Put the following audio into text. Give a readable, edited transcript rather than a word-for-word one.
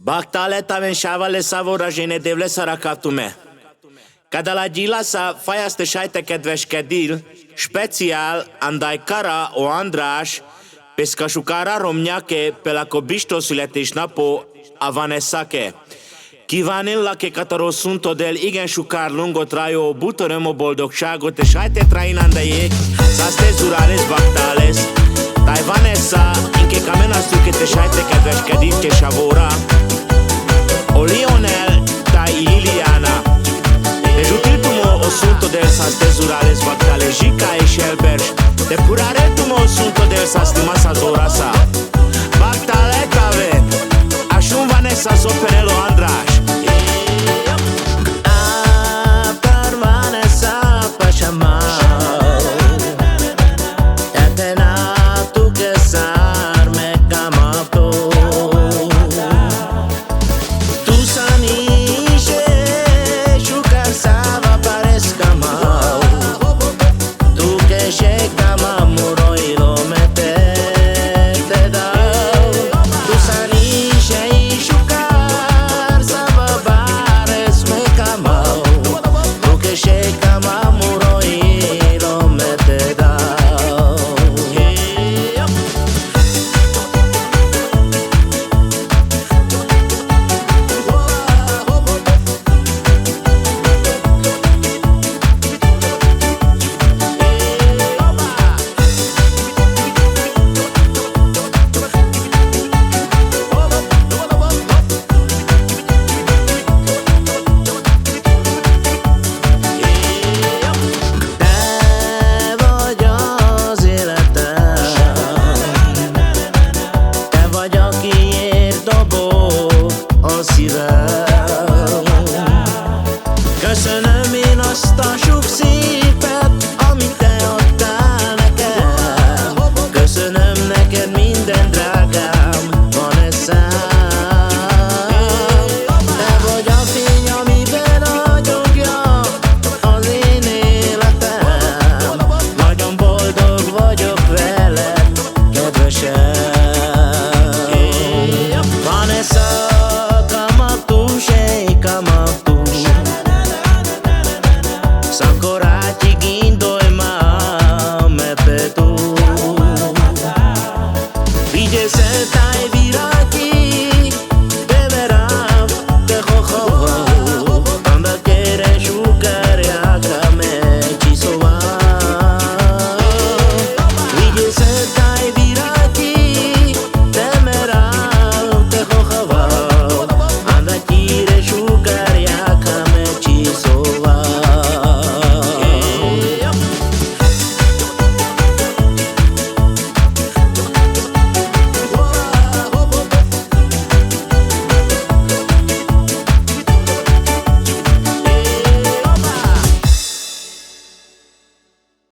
Baktale taven shavale savora zsene devle szarakatume. Kada la gyilasa fajaste sajte kedveskedil, speciál andai kara o András, peszkasukara romnyake pelako bisto születésnapo a Vanessake. Kívánillak kataro szunto del igen sukár lungot rájó butorömo boldogságot, és sajte trainandaiek, szászte zurales baktales. Tai Vanessa, inke kamenasztuke te sajte kedveskedil ke savora. O Lionel, tai Liliana. Deci utiltumo osunto del sas tezurales bactale jica e shelbers. De purare tumo osunto del sas timasa zorasa. Bactale tave. Ashun Vanessa sopenelo and